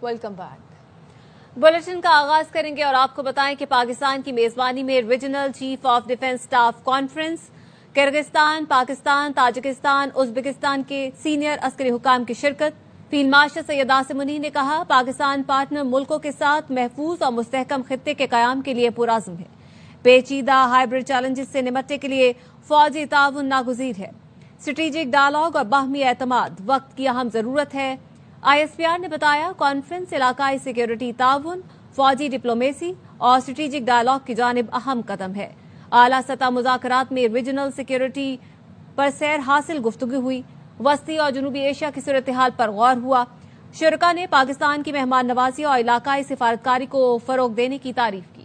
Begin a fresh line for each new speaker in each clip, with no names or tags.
Welcome back. Bulletin کا آغاز کریں گے اور آپ کو بتائیں کہ پاکستان کی میزبانی میں regional chief of defence staff conference Kyrgyzstan, Pakistan, Tajikistan, Uzbekistan کے سینئر عسکری حکام کی شرکت۔ فیلڈ مارشل سید عاصم منیع نے کہا پاکستان پارٹنر ملکوں کے ساتھ محفوظ اور مستحکم خطے کے قیام کے لیے پرعزم ہے۔ پیچیدہ ہائبرڈ چیلنجز سے نمٹنے کے لیے فوجی تعاون ناگزیر ہے۔ اسٹریٹجک ڈائلاگ اور باہمی اعتماد وقت کی اہم ضرورت ہے۔ ISPR نے بتایا کانفرنس علاقائی سیکیورٹی تعاون، فوجی ڈپلومیسی اور اسٹریٹجک ڈائلاگ کی جانب اہم قدم ہے۔ اعلیٰ سطح مذاکرات میں ریجنل سیکیورٹی پر سیر حاصل گفتگو ہوئی۔ وسطی اور جنوبی ایشیا کی صورتحال پر غور ہوا۔ شرکاء نے پاکستان کی مہمان نوازی اور علاقائی سفارتکاری کو فروغ دینے کی تعریف کی۔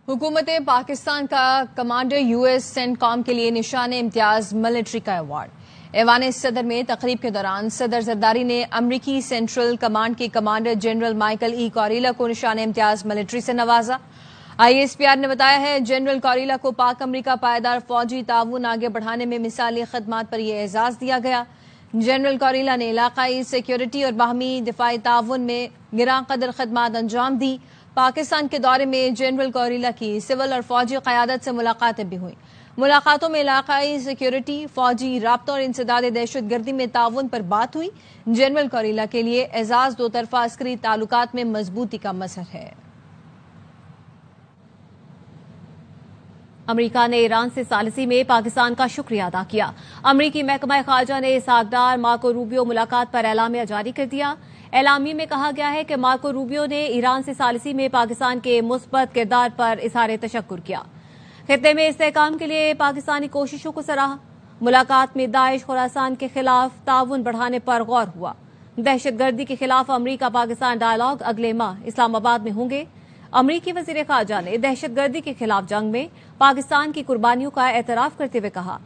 حکومت پاکستان کا کمانڈر US سینٹ کام کے لیے نشان امتیاز ملٹری کا ایوارڈ۔ ایوان صدر میں تقریب کے دوران صدر زرداری نے امریکی سینٹرل کمانڈ کے کمانڈر جنرل مائیکل کوریلا کو نشان امتیاز ملٹری سے نوازا۔ ISPR نے بتایا ہے جنرل کوریلا کو پاک امریکہ پائیدار فوجی تعاون آگے بڑھانے میں مثالی خدمات پر یہ اعزاز دیا گیا۔ جنرل کوریلا نے علاقائی سیکیورٹی اور باہمی دفاعی تعاون میں گراں قدر خدمات انجام دی۔ پاکستان کے دورے میں جنرل کوریلا کی سول اور فوجی قیادت سے ملاقاتیں بھی ہوئیں۔ ملاقاتوں میں علاقائی سیکیورٹی، فوجی رابطوں اور انسداد دہشت گردی میں تعاون پر بات ہوئی۔ جنرل کوریلا کے لیے اعزاز دو طرفہ عسکری تعلقات میں مضبوطی کا مظہر ہے۔
امریکہ نے ایران سے ثالثی میں پاکستان کا شکریہ ادا کیا۔ امریکی محکمہ خارجہ نے اسحاق ڈار مارکو روبیو ملاقات پر اعلامیہ جاری کر دیا۔ اعلامیے میں کہا گیا ہے کہ مارکو روبیو نے ایران سے ثالثی میں پاکستان کے مثبت کردار پر اظہار تشکر کیا۔ خطے میں استحکام کے لیے پاکستانی کوششوں کو سراہا۔ ملاقات میں داعش خراسان کے خلاف تعاون بڑھانے پر غور ہوا۔ دہشت گردی کے خلاف امریکہ پاکستان ڈائلاگ اگلے ماہ اسلام آباد میں ہوں گے۔ امریکی وزیر خارجہ نے دہشت گردی کے خلاف جنگ میں پاکستان کی قربانیوں کا اعتراف کرتے ہوئے کہا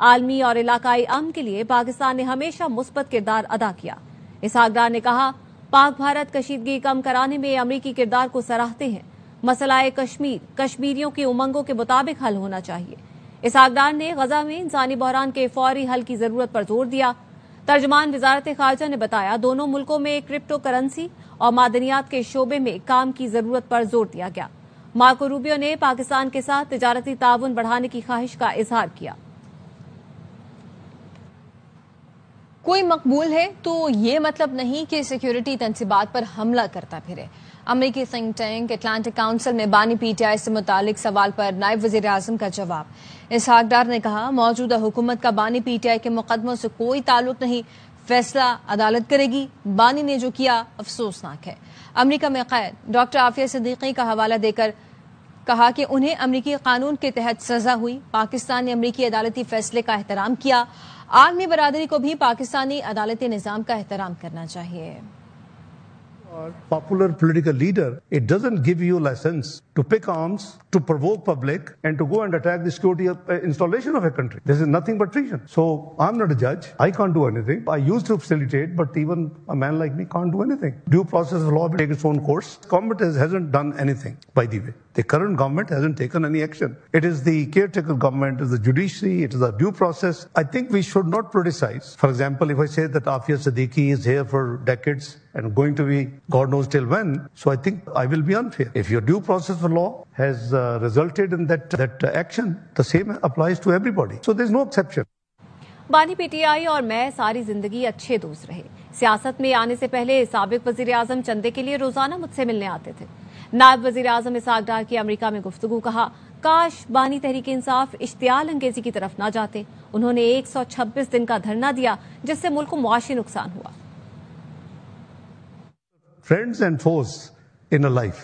عالمی اور علاقائی امن کے لیے پاکستان نے ہمیشہ مثبت کردار ادا کیا۔ اسحاق ڈار نے کہا پاک بھارت کشیدگی کم کرانے میں امریکی کردار کو سراہتے ہیں۔ مسئلہ کشمیریوں کی امنگوں کے مطابق حل ہونا چاہیے۔ اسحاق ڈار نے غزہ میں انسانی بحران کے فوری حل کی ضرورت پر زور دیا۔ ترجمان وزارت خارجہ نے بتایا دونوں ملکوں میں کرپٹو کرنسی اور معدنیات کے شعبے میں کام کی ضرورت پر زور دیا گیا۔ مارکو روبیو نے پاکستان کے ساتھ تجارتی تعاون بڑھانے کی خواہش کا اظہار کیا۔
کوئی مقبول ہے تو یہ مطلب نہیں کہ سیکیورٹی تنصیبات پر حملہ کرتا پھرے۔ امریکی تھنک ٹینک اٹلانٹک کاؤنسل میں بانی PTI سے متعلق سوال پر نائب وزیر اعظم کا جواب۔ اسحاق ڈار نے کہا موجودہ حکومت کا بانی PTI کے مقدموں سے کوئی تعلق نہیں، فیصلہ عدالت کرے گی۔ بانی نے جو کیا افسوسناک ہے۔ امریکہ میں قید ڈاکٹر عافیہ صدیقی کا حوالہ دے کر کہا کہ انہیں امریکی قانون کے تحت سزا ہوئی۔ پاکستان نے امریکی عدالتی فیصلے کا احترام کیا۔ عالمی برادری کو بھی پاکستانی عدالتی نظام کا احترام کرنا چاہیے۔
Popular political leader, it doesn't give you license to pick arms, to provoke public, and to go and attack the security installation of a country. This is nothing but treason. So I'm not a judge. I can't do anything. I used to facilitate, but even a man like me can't do anything. Due process of law will take its own course. Government hasn't done anything, by the way. The current government hasn't taken any action. It is the caretaker government, it is the judiciary, it is the due process. I think we should not politicize. For example, if I say that Afia Siddiqui is here for decades and going to be God knows till when, so I think I will be unfair. If your due process of law has resulted in that action, the same applies to everybody. So there is no exception.
بانی PTI اور میں ساری زندگی اچھے دوست رہے۔ سیاست میں آنے سے پہلے سابق وزیر اعظم چندے کے لیے روزانہ مجھ سے ملنے آتے تھے۔ نائب وزیر اعظم اسحاق ڈار کی امریکہ میں گفتگو، کہا کاش بانی تحریک انصاف اشتعال انگیزی کی طرف نہ جاتے۔ انہوں نے 126 دن کا دھرنا دیا جس سے ملک کو معاشی نقصان ہوا۔
Friends and foes in a life.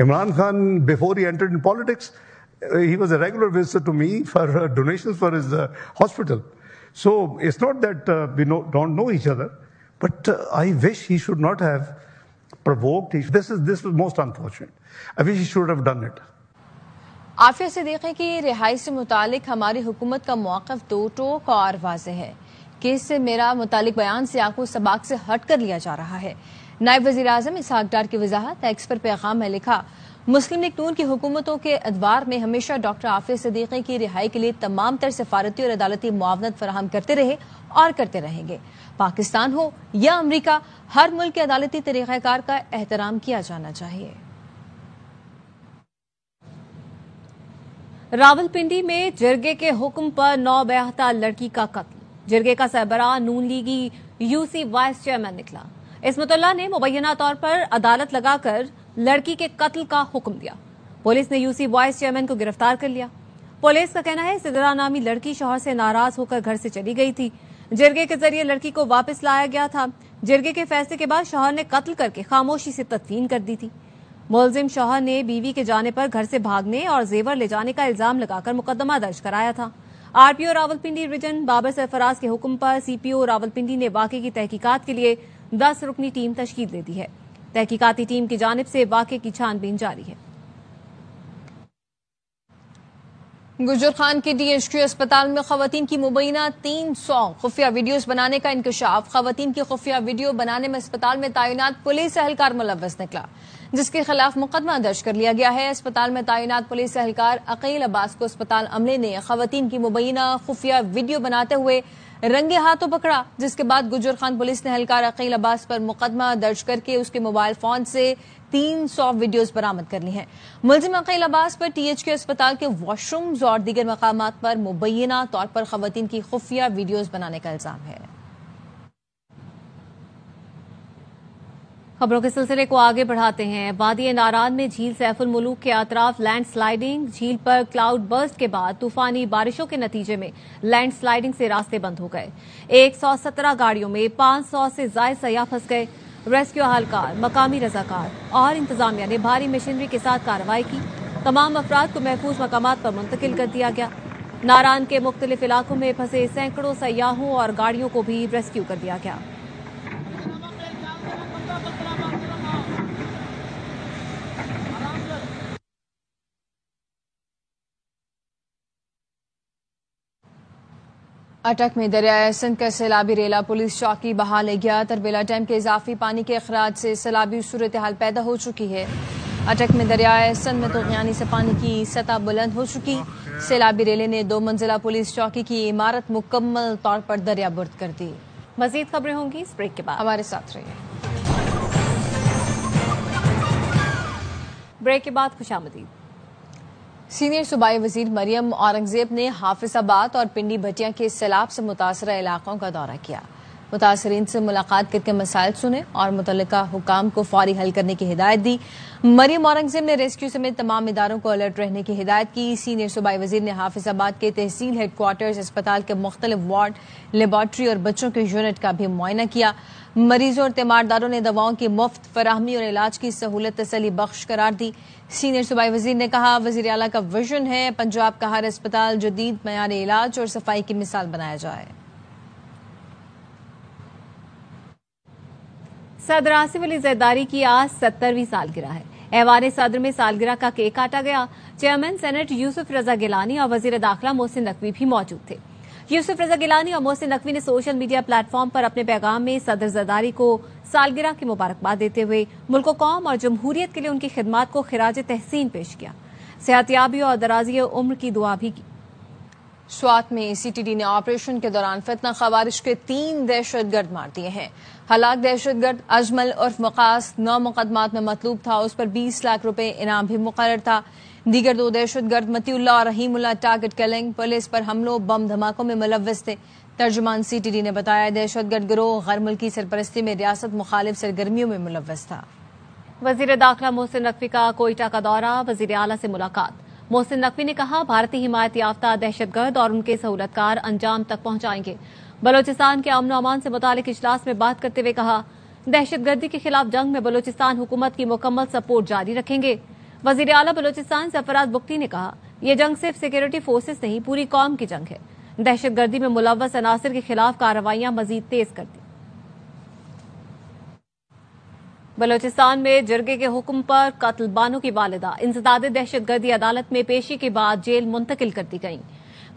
Imran Khan, before he entered in politics, he was a regular visitor to me for donations for his hospital. So it's not that we don't know each other, but I wish he should not have provoked. This was most unfortunate. I wish he should have done it.
Aafia Siddiqui کی رہائی سے متعلق ہماری حکومت کا موقف دو ٹوک اور واضح ہے کہ اس سے میرا متعلق بیان سیاق و سباق سے ہٹ کر لیا جا رہا ہے۔ نائب وزیر اعظم اسحاق ڈار کی وضاحت ایکس پر پیغام میں لکھا مسلم لیگ نون کی حکومتوں کے ادوار میں ہمیشہ ڈاکٹر عافیہ صدیقی کی رہائی کے لیے تمام تر سفارتی اور عدالتی معاونت فراہم کرتے رہے اور کرتے رہیں گے۔ پاکستان ہو یا امریکہ، ہر ملک کے عدالتی طریقہ کار کا احترام کیا جانا چاہیے۔
راولپنڈی میں جرگے کے حکم پر نوبیاحتہ لڑکی کا قتل۔ جرگے کا سربراہ نون لیگی یو سی وائس چیئرمین نکلا۔ عصمت اللہ نے مبینہ طور پر عدالت لگا کر لڑکی کے قتل کا حکم دیا۔ پولیس نے یو سی وائس چیئرمین کو گرفتار کر لیا۔ پولیس کا کہنا ہے سدرا نامی لڑکی شوہر سے ناراض ہو کر گھر سے چلی گئی تھی۔ جرگے کے ذریعے لڑکی کو واپس لایا گیا تھا۔ جرگے کے فیصلے کے بعد شوہر نے قتل کر کے خاموشی سے تدفین کر دی تھی۔ ملزم شوہر نے بیوی کے جانے پر گھر سے بھاگنے اور زیور لے جانے کا الزام لگا کر مقدمہ درج کرایا تھا۔ آر پی او راولپنڈی ریجن بابر سرفراز کے حکم پر سی پی او راولپنڈی نے واقعے کی تحقیقات کے لیے 10 رکنی ٹیم تشکیل دے دی ہے۔ تحقیقاتی ٹیم کی جانب سے واقعے کی چھان بین جاری ہے۔
گجر خان کے ڈی ایچ کیو اسپتال میں خواتین کی مبینہ 300 خفیہ ویڈیوز بنانے کا انکشاف۔ خواتین کی خفیہ ویڈیو بنانے میں اسپتال میں تعینات پولیس اہلکار ملوث نکلا، جس کے خلاف مقدمہ درج کر لیا گیا ہے۔ اسپتال میں تعینات پولیس اہلکار عقیل عباس کو اسپتال عملے نے خواتین کی مبینہ خفیہ ویڈیو بناتے ہوئے رنگے ہاتھوں پکڑا، جس کے بعد گجر خان پولیس نے اہلکار عقیل عباس پر مقدمہ درج کر کے اس کے موبائل فون سے 300 ویڈیوز برآمد کر لی ہیں۔ ملزم عقیل عباس پر ٹی ایچ کیو اسپتال کے واش رومز اور دیگر مقامات پر مبینہ طور پر خواتین کی خفیہ ویڈیوز بنانے کا الزام ہے۔
خبروں کے سلسلے کو آگے بڑھاتے ہیں۔ وادی ناران میں جھیل سیف الملوک کے اطراف لینڈ سلائیڈنگ۔ جھیل پر کلاؤڈ برسٹ کے بعد طوفانی بارشوں کے نتیجے میں لینڈ سلائیڈنگ سے راستے بند ہو گئے۔ 117 گاڑیوں میں 500 سے زائد سیاح پھنس گئے۔ ریسکیو اہلکار، مقامی رضاکار اور انتظامیہ نے بھاری مشینری کے ساتھ کارروائی کی۔ تمام افراد کو محفوظ مقامات پر منتقل کر دیا گیا۔ ناران کے مختلف علاقوں میں پھنسے سینکڑوں سیاحوں اور گاڑیوں کو بھی ریسکیو کر دیا گیا۔
اٹک میں دریائے سندھ کا سیلابی ریلا پولیس چوکی بحال لے گیا۔ تربیلا ڈیم کے اضافی پانی کے اخراج سے سیلابی صورتحال پیدا ہو چکی ہے۔ اٹک میں دریائے سندھ میں طغیانی سے پانی کی سطح بلند ہو چکی۔ سیلابی ریلے نے 2 منزلہ پولیس چوکی کی عمارت مکمل طور پر دریا برد کر دی۔
مزید خبریں ہوں گی اس بریک کے بعد،
ہمارے ساتھ رہیے۔
بریک کے بعد خوش آمدید۔
سینئر صوبائی وزیر مریم اورنگزیب نے حافظ آباد اور پنڈی بھٹیاں کے سیلاب سے متاثرہ علاقوں کا دورہ کیا۔ متاثرین سے ملاقات کر کے مسائل سنے اور متعلقہ حکام کو فوری حل کرنے کی ہدایت دی۔ مریم اورنگزیب نے ریسکیو سمیت تمام اداروں کو الرٹ رہنے کی ہدایت کی۔ سینئر صوبائی وزیر نے حافظ آباد کے تحصیل ہیڈ کوارٹرز، اسپتال کے مختلف وارڈ، لیبارٹری اور بچوں کے یونٹ کا بھی معائنہ کیا۔ مریضوں اور تیمارداروں نے دواؤں کی مفت فراہمی اور علاج کی سہولت تسلی بخش قرار دی۔ سینئر صوبائی وزیر نے کہا وزیر اعلیٰ کا ویژن ہے پنجاب کا ہر اسپتال جدید معیار علاج اور صفائی کی مثال بنایا جائے۔
صدر آصف علی زرداری کی آج 70ویں سالگرہ ہے۔ ایوان صدر میں سالگرہ کا کیک کاٹا گیا۔ چیئرمین سینٹ یوسف رضا گیلانی اور وزیر داخلہ محسن نقوی بھی موجود تھے۔ یوسف رضا گیلانی اور محسن نقوی نے سوشل میڈیا پلیٹ فارم پر اپنے پیغام میں صدر زرداری کو سالگرہ کی مبارکباد دیتے ہوئے ملک و قوم اور جمہوریت کے لیے ان کی خدمات کو خراج تحسین پیش کیا۔ صحت یابی اور درازی عمر کی دعا بھی کی۔
سوات میں سی ٹی ڈی نے آپریشن کے دوران فتنہ خوارج کے 3 دہشت گرد مار دیے ہیں۔ ہلاک دہشت گرد اجمل عرف وقاص 9 مقدمات میں مطلوب تھا، اس پر 20 لاکھ روپے انعام بھی مقرر تھا۔ دیگر 2 دہشت گرد متی اللہ اور رحیم اللہ ٹارگٹ کلنگ، پولیس پر حملوں، بم دھماکوں میں ملوث تھے۔ ترجمان سی ٹی ڈی نے بتایا دہشت گرد گروہ غیر ملکی سرپرستی میں ریاست مخالف سرگرمیوں میں ملوث تھا۔
وزیر داخلہ محسن نقوی کا کوئٹہ کا دورہ، وزیر اعلیٰ سے ملاقات۔ محسن نقوی نے کہا بھارتی حمایت یافتہ دہشت گرد اور ان کے سہولت کار انجام تک پہنچائیں گے۔ بلوچستان کے امن و امان سے متعلق اجلاس میں بات کرتے ہوئے کہا دہشت گردی کے خلاف جنگ میں بلوچستان حکومت کی مکمل سپورٹ جاری رکھیں گے۔ وزیر اعلیٰ بلوچستان سرفراز بگٹی نے کہا یہ جنگ صرف سیکورٹی فورسز نہیں پوری قوم کی جنگ ہے۔ دہشت گردی میں ملوث عناصر کے خلاف کارروائیاں مزید تیز کر دی۔ بلوچستان میں جرگے کے حکم پر قتل بانو کی والدہ انسداد دہشت گردی عدالت میں پیشی کے بعد جیل منتقل کر دی گئیں۔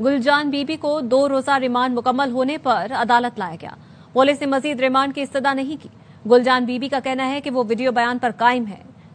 گلجان بی بی کو 2 روزہ ریمانڈ مکمل ہونے پر عدالت لایا گیا۔ پولیس نے مزید ریمانڈ کی استدعا نہیں کی۔ گلجان بی بی کا کہنا ہے کہ وہ ویڈیو بیان پر قائم ہے۔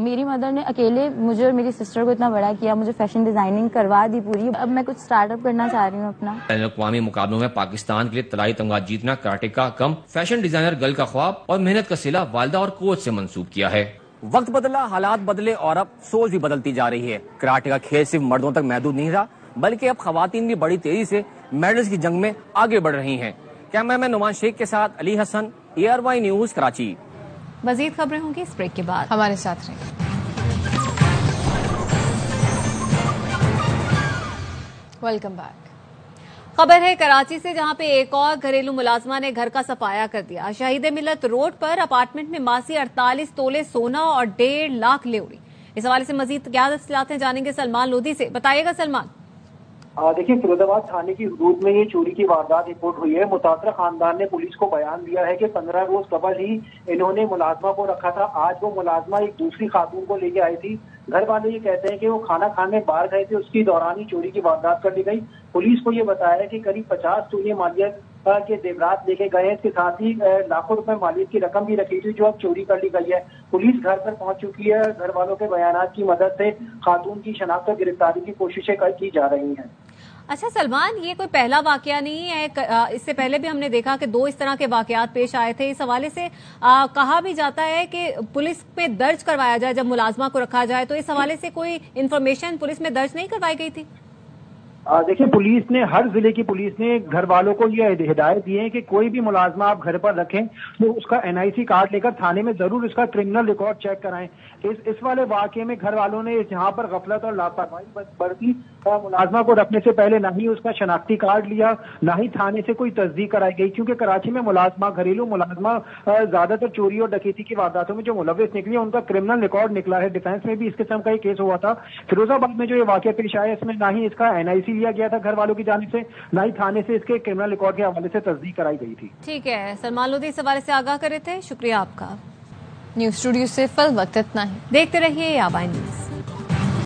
میری مدر نے اکیلے مجھے اور میری سسٹر کو اتنا بڑا کیا, مجھے فیشن ڈیزائننگ کروا دی پوری. اب میں کچھ اسٹارٹ اپ کرنا چاہ رہی ہوں اپنا.
بین الاقوامی مقابلوں میں پاکستان کے لیے طلائی تمغہ جیتنا کراٹے کا کم فیشن ڈیزائنر گرل کا خواب اور محنت کا صلہ والدہ اور کوچ سے منسوب کیا ہے.
وقت بدلا, حالات بدلے اور اب سوچ بھی بدلتی جا رہی ہے. کراٹے کا کھیل صرف مردوں تک محدود نہیں رہا بلکہ اب خواتین بھی بڑی تیزی سے میڈلز کی جنگ میں آگے بڑھ رہی ہیں. کیمرہ مین نعمان شیخ کے ساتھ علی حسن, ARY نیوز کراچی.
مزید خبریں ہوں گی اس بریک کے بعد,
ہمارے ساتھ رہیں. Welcome back.
خبر ہے کراچی سے, جہاں پہ ایک اور گھریلو ملازمہ نے گھر کا صفایا کر دیا. شہید ملت روڈ پر اپارٹمنٹ میں ماسی 48 تولے سونا اور 1.5 لاکھ لے اڑی. اس حوالے سے مزید کیا تفصیلات ہیں جانیں گے سلمان لودھی سے. بتائیے گا سلمان.
دیکھیے, فیروز آباد تھانے کی حدود میں یہ چوری کی واردات رپورٹ ہوئی ہے. متاثرہ خاندان نے پولیس کو بیان دیا ہے کہ 15 روز قبل ہی انہوں نے ملازمہ کو رکھا تھا. آج وہ ملازمہ ایک دوسری خاتون کو لے کے آئی تھی. گھر والے یہ کہتے ہیں کہ وہ کھانا کھانے باہر گئے تھے, اس کی دوران ہی چوری کی واردات کر لی گئی. پولیس کو یہ بتایا ہے کہ قریب 50 تولے مالیت کے زیورات لے کے گئے ہیں. اس کے ساتھ ہی لاکھوں روپے مالیت کی رقم بھی رکھی تھی جو اب چوری کر لی گئی ہے. پولیس گھر پر پہنچ چکی ہے. گھر والوں کے بیانات کی مدد سے خاتون کی شناخت اور گرفتاری کی کوششیں کی جا رہی ہیں.
اچھا سلمان, یہ کوئی پہلا واقعہ نہیں ہے, اس سے پہلے بھی ہم نے دیکھا کہ 2 اس طرح کے واقعات پیش آئے تھے. اس حوالے سے کہا بھی جاتا ہے کہ پولیس میں درج کروایا جائے جب ملازمہ کو رکھا جائے, تو اس حوالے سے کوئی انفارمیشن پولیس میں درج نہیں کروائی گئی تھی؟
دیکھیں, پولیس نے, ہر ضلع کی پولیس نے گھر والوں کو یہ ہدایت دی ہے کہ کوئی بھی ملازمہ آپ گھر پر رکھیں تو اس کا NIC کارڈ لے کر تھانے میں ضرور اس کا کرمنل ریکارڈ چیک کرائیں. اس والے واقعے میں گھر والوں نے جہاں پر غفلت اور لاپرواہی برتی, ملازمہ کو رکھنے سے پہلے نہ ہی اس کا شناختی کارڈ لیا, نہ ہی تھانے سے کوئی تصدیق کرائی گئی. کیونکہ کراچی میں ملازمہ, گھریلو ملازمہ زیادہ تر چوری اور ڈکیتی کی وارداتوں میں جو ملوث نکلی ان کا کرمنل ریکارڈ نکلا ہے. ڈیفینس میں بھی اس قسم کا ایک کیس ہوا تھا. فیروز آباد میں جو یہ واقعہ پیش آیا اس میں نہ ہی اس کا NIC لیا گیا تھا گھر والوں کی جانب سے, نہ ہی تھانے سے اس کے کرمنل ریکارڈ کے حوالے سے تصدیق کرائی گئی تھی.
ٹھیک ہے, سلمان لودھی اس حوالے سے آگاہ کر رہے تھے, شکریہ آپ کا.
نیوز اسٹوڈیو سے فل وقت اتنا ہی.
دیکھتے رہیے ARY نیوز.